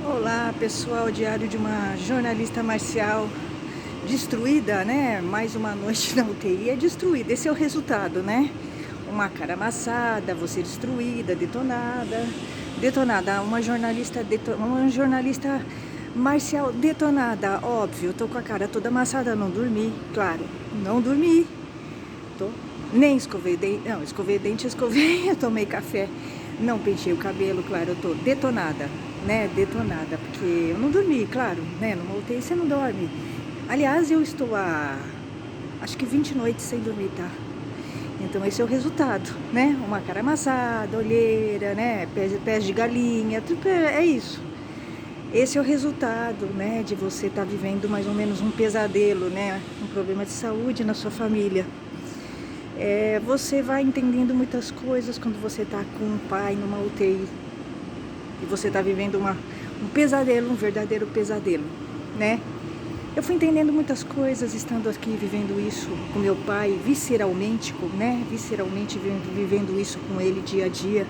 Olá, pessoal, diário de uma jornalista marcial destruída, né? Mais uma noite na UTI é destruída. Esse é o resultado, né? Uma cara amassada, você destruída, detonada, detonada. Uma jornalista marcial detonada, óbvio. Tô com a cara toda amassada, não dormi, claro, não dormi. Tô, nem escovei dente, não, escovei dente, escovei, eu tomei café, não pentei o cabelo, claro, eu tô detonada, né, detonada, porque eu não dormi, claro, né, numa UTI você não dorme. Aliás, eu estou há, acho que 20 noites sem dormir, tá? Então esse é o resultado, né, uma cara amassada, olheira, né, pés de galinha, tudo é isso. Esse é o resultado, né, de você estar vivendo mais ou menos um pesadelo, né, um problema de saúde na sua família. Você vai entendendo muitas coisas quando você está com um pai numa UTI e você está vivendo um pesadelo, um verdadeiro pesadelo, né? Eu fui entendendo muitas coisas estando aqui vivendo isso com meu pai, visceralmente, né? Visceralmente vivendo isso com ele dia a dia.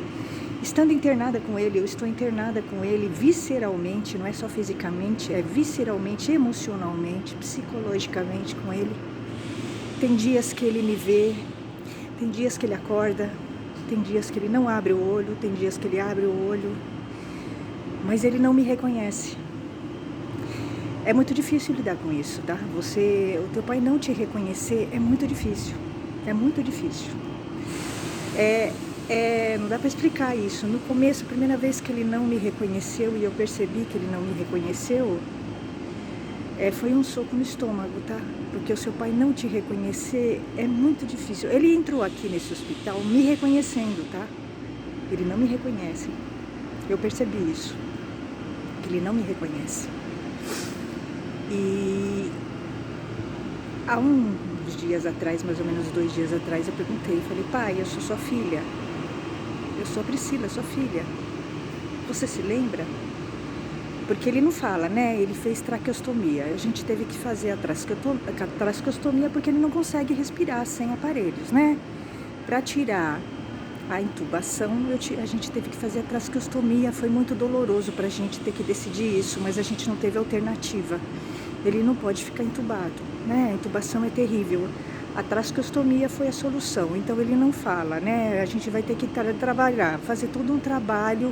Estando internada com ele, eu estou internada com ele visceralmente, não é só fisicamente, é visceralmente, emocionalmente, psicologicamente com ele. Tem dias que ele me vê, tem dias que ele acorda, tem dias que ele não abre o olho, tem dias que ele abre o olho, mas ele não me reconhece. É muito difícil lidar com isso, tá? O teu pai não te reconhecer é muito difícil, é muito difícil. Não dá para explicar isso. No começo, a primeira vez que ele não me reconheceu e eu percebi que ele não me reconheceu, foi um soco no estômago, tá? Porque o seu pai não te reconhecer é muito difícil. Ele entrou aqui nesse hospital me reconhecendo, tá? Ele não me reconhece. Eu percebi isso, que ele não me reconhece. E há uns dias atrás, mais ou menos 2 dias atrás, eu perguntei, falei, pai, eu sou sua filha. Eu sou a Priscila, sua filha. Você se lembra? Porque ele não fala, né? Ele fez traqueostomia. A gente teve que fazer a traqueostomia porque ele não consegue respirar sem aparelhos, né? Para tirar a intubação, a gente teve que fazer a traqueostomia. Foi muito doloroso para a gente ter que decidir isso, mas a gente não teve alternativa. Ele não pode ficar intubado, né? A intubação é terrível. A traqueostomia foi a solução. Então ele não fala, né? A gente vai ter que trabalhar, fazer todo um trabalho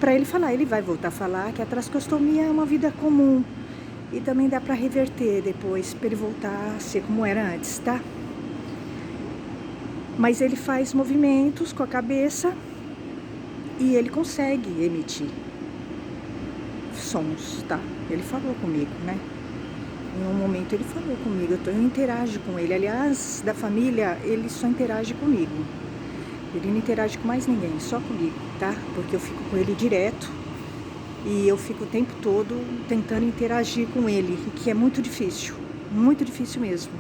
para ele falar. Ele vai voltar a falar que a traqueostomia é uma vida comum e também dá para reverter depois, para ele voltar a ser como era antes, tá? Mas ele faz movimentos com a cabeça e ele consegue emitir sons, tá? Ele falou comigo, né? Em um momento ele falou comigo, eu interajo com ele. Aliás, da família, ele só interage comigo. Ele não interage com mais ninguém, só comigo, tá? Porque eu fico com ele direto e eu fico o tempo todo tentando interagir com ele, que é muito difícil mesmo.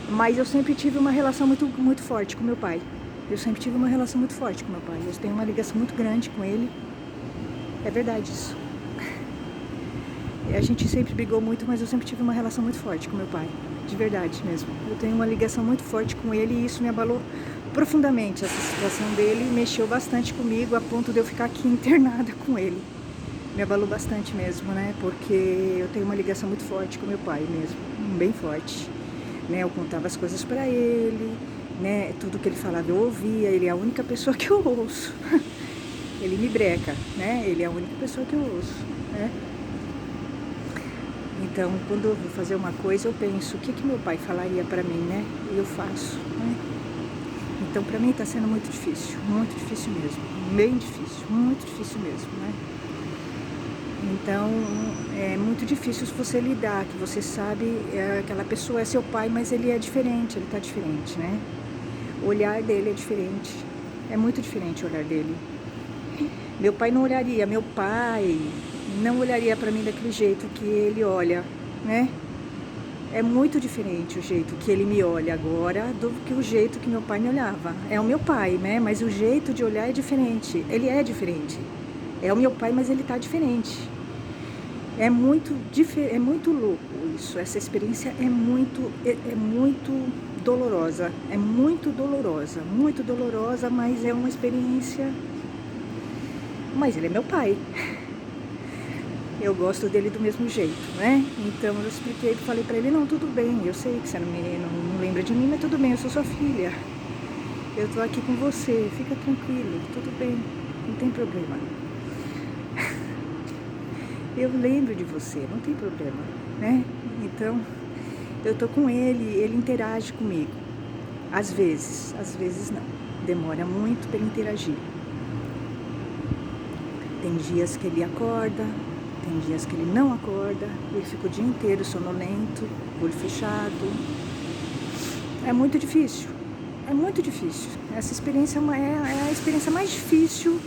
Mas eu sempre tive uma relação muito forte com meu pai. Eu sempre tive uma relação muito forte com meu pai. Eu tenho uma ligação muito grande com ele. É verdade isso. A gente sempre brigou muito, mas eu sempre tive uma relação muito forte com meu pai. De verdade mesmo. Eu tenho uma ligação muito forte com ele e isso me abalou profundamente. Essa situação dele mexeu bastante comigo a ponto de eu ficar aqui internada com ele. Me abalou bastante mesmo, né? Porque eu tenho uma ligação muito forte com meu pai mesmo, bem forte. Né? Eu contava as coisas para ele, né? Tudo que ele falava eu ouvia. Ele é a única pessoa que eu ouço. Ele me breca, né? Ele é a única pessoa que eu ouço, né? Então, quando eu vou fazer uma coisa, eu penso, o que meu pai falaria para mim, né? E eu faço, né? Então, para mim está sendo muito difícil mesmo, bem difícil, muito difícil mesmo, né? Então, é muito difícil você lidar, que você sabe, aquela pessoa é seu pai, mas ele é diferente, ele tá diferente, né? O olhar dele é diferente, é muito diferente o olhar dele. Meu pai não olharia para mim daquele jeito que ele olha, né? É muito diferente o jeito que ele me olha agora do que o jeito que meu pai me olhava. É o meu pai, né? Mas o jeito de olhar é diferente. Ele é diferente. É o meu pai, mas ele tá diferente. É muito louco isso. Essa experiência é muito dolorosa. É muito dolorosa, mas é uma experiência. Mas ele é meu pai. eu gosto dele do mesmo jeito, né? Então eu expliquei, falei pra ele, não, tudo bem, eu sei que você não lembra de mim, mas tudo bem, eu sou sua filha. Eu tô aqui com você, fica tranquilo, tudo bem, não tem problema. Eu lembro de você, não tem problema, né? Então, eu tô com ele interage comigo. Às vezes não. Demora muito para ele interagir. Tem dias que ele acorda, tem dias que ele não acorda, ele fica o dia inteiro sonolento, olho fechado. É muito difícil, é muito difícil. Essa experiência é a experiência mais difícil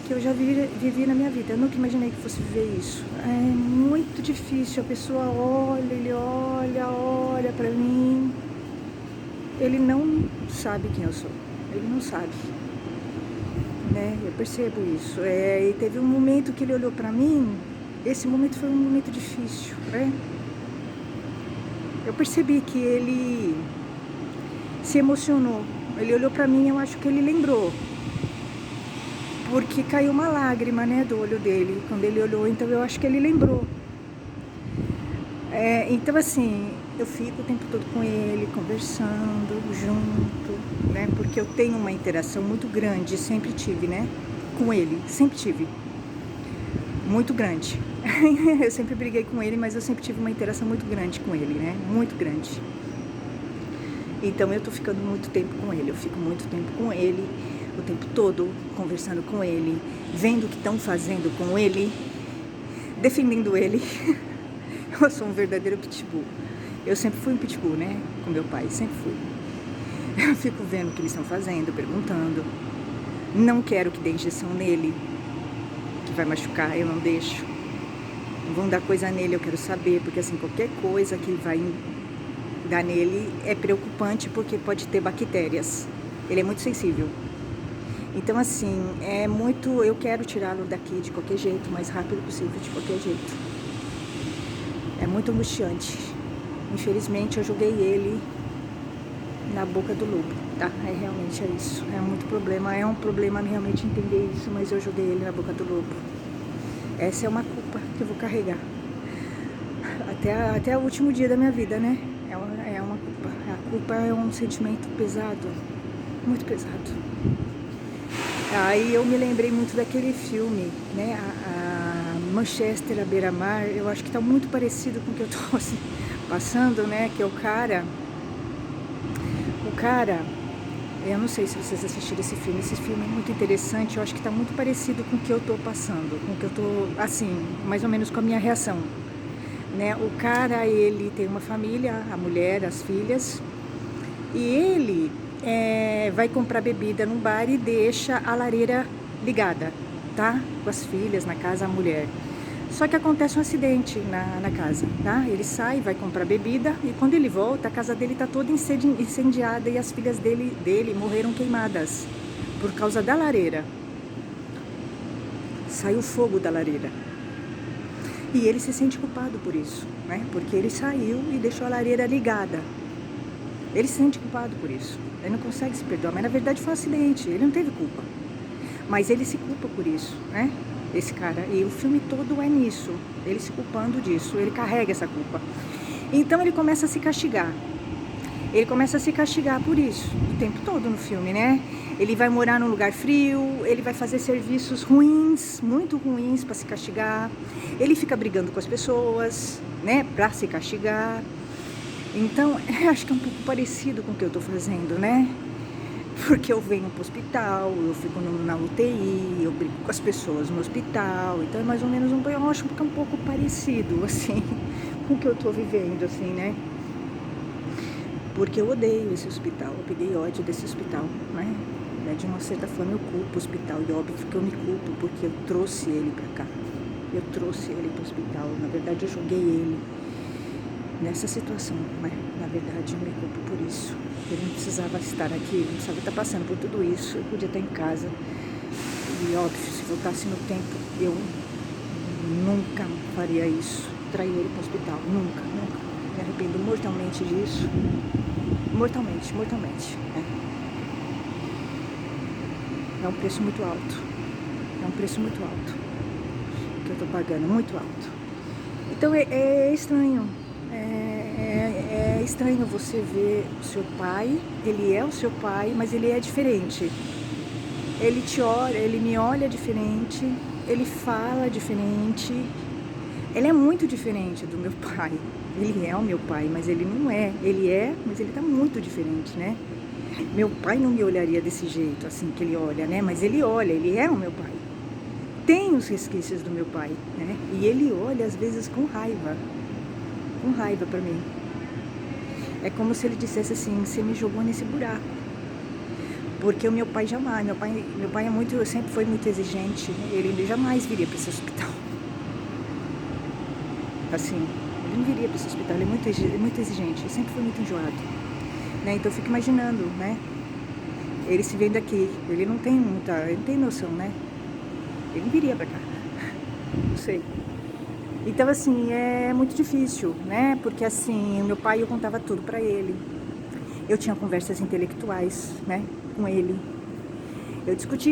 que eu já vivi na minha vida. Eu nunca imaginei que fosse viver isso. É muito difícil, a pessoa olha, ele olha pra mim. Ele não sabe quem eu sou, ele não sabe, né? Eu percebo isso. E teve um momento que ele olhou pra mim, esse momento foi um momento difícil, né? Eu percebi que ele se emocionou. Ele olhou pra mim, eu acho que ele lembrou. Porque caiu uma lágrima, né, do olho dele, quando ele olhou, então eu acho que ele lembrou. Então assim, eu fico o tempo todo com ele, conversando, junto, né, porque eu tenho uma interação muito grande, sempre tive, né, com ele, sempre tive, muito grande. Eu sempre briguei com ele, mas eu sempre tive uma interação muito grande com ele, né, muito grande. Então eu tô ficando muito tempo com ele, eu fico muito tempo com ele, o tempo todo conversando com ele, vendo o que estão fazendo com ele, defendendo ele. Eu sou um verdadeiro pitbull. Eu sempre fui um pitbull, né? Com meu pai, sempre fui. Eu fico vendo o que eles estão fazendo, perguntando. Não quero que dê injeção nele, que vai machucar, eu não deixo. Vão dar coisa nele, eu quero saber, porque assim, qualquer coisa que vai dar nele é preocupante, porque pode ter bactérias. Ele é muito sensível. Então assim, eu quero tirá-lo daqui de qualquer jeito, o mais rápido possível, de qualquer jeito. É muito angustiante. Infelizmente eu joguei ele na boca do lobo, tá? Realmente é isso. É muito problema, é um problema realmente entender isso, mas eu joguei ele na boca do lobo. Essa é uma culpa que eu vou carregar até o último dia da minha vida, né? É uma culpa. A culpa é um sentimento pesado, muito pesado. Aí eu me lembrei muito daquele filme, né? A Manchester à beira-mar. Eu acho que tá muito parecido com o que eu tô assim, passando, né? Que é o cara, eu não sei se vocês assistiram esse filme é muito interessante, eu acho que tá muito parecido com o que eu tô passando, com o que eu tô, assim, mais ou menos com a minha reação, né? O cara, ele tem uma família, a mulher, as filhas, e ele vai comprar bebida num bar e deixa a lareira ligada, tá? Com as filhas na casa, a mulher. Só que acontece um acidente na casa, tá? Ele sai, vai comprar bebida e quando ele volta, a casa dele tá toda incendiada e as filhas dele morreram queimadas por causa da lareira. Saiu fogo da lareira. E ele se sente culpado por isso, né? Porque ele saiu e deixou a lareira ligada. Ele se sente culpado por isso. Ele não consegue se perdoar, mas na verdade foi um acidente, ele não teve culpa. Mas ele se culpa por isso, né? Esse cara. E o filme todo é nisso, ele se culpando disso, ele carrega essa culpa. Então ele começa a se castigar. Ele começa a se castigar por isso, o tempo todo no filme, né? Ele vai morar num lugar frio, ele vai fazer serviços ruins, muito ruins para se castigar. Ele fica brigando com as pessoas, né? Para se castigar. Então, acho que é um pouco parecido com o que eu tô fazendo, né? Porque eu venho pro hospital, eu fico na UTI, eu brigo com as pessoas no hospital, então é mais ou menos eu acho que é um pouco parecido, assim, com o que eu tô vivendo, assim, né? Porque eu odeio esse hospital, eu peguei ódio desse hospital, né? De uma certa forma eu culpo o hospital, e óbvio que eu me culpo, porque eu trouxe ele pra cá, eu trouxe ele pro hospital, na verdade eu joguei ele nessa situação, né? Na verdade eu me culpo por isso. Ele não precisava estar aqui, ele não precisava estar passando por tudo isso, eu podia estar em casa. E óbvio, se voltasse no tempo, eu nunca faria isso, trair ele para o hospital, nunca. Me arrependo mortalmente disso, mortalmente. É um preço muito alto, que eu tô pagando, muito alto. Então é estranho. É estranho você ver o seu pai, ele é o seu pai, mas ele é diferente. Ele te olha, ele me olha diferente, ele fala diferente. Ele é muito diferente do meu pai. Ele é o meu pai, mas ele não é. Ele é, mas ele tá muito diferente, né? Meu pai não me olharia desse jeito, assim que ele olha, né? Mas ele olha, ele é o meu pai. Tem os resquícios do meu pai, né? E ele olha às vezes com raiva pra mim. É como se ele dissesse assim, você me jogou nesse buraco. Porque o meu pai jamais, meu pai é muito, sempre foi muito exigente, ele jamais viria para esse hospital. Assim, ele não viria para esse hospital, ele é muito exigente, ele sempre foi muito enjoado. Né? Então eu fico imaginando, né? Ele se vendo aqui, ele não tem noção, né? Ele não viria pra cá, não sei. Então assim, é muito difícil, né? Porque assim, o meu pai, eu contava tudo pra ele. Eu tinha conversas intelectuais, né? Com ele. Eu discutia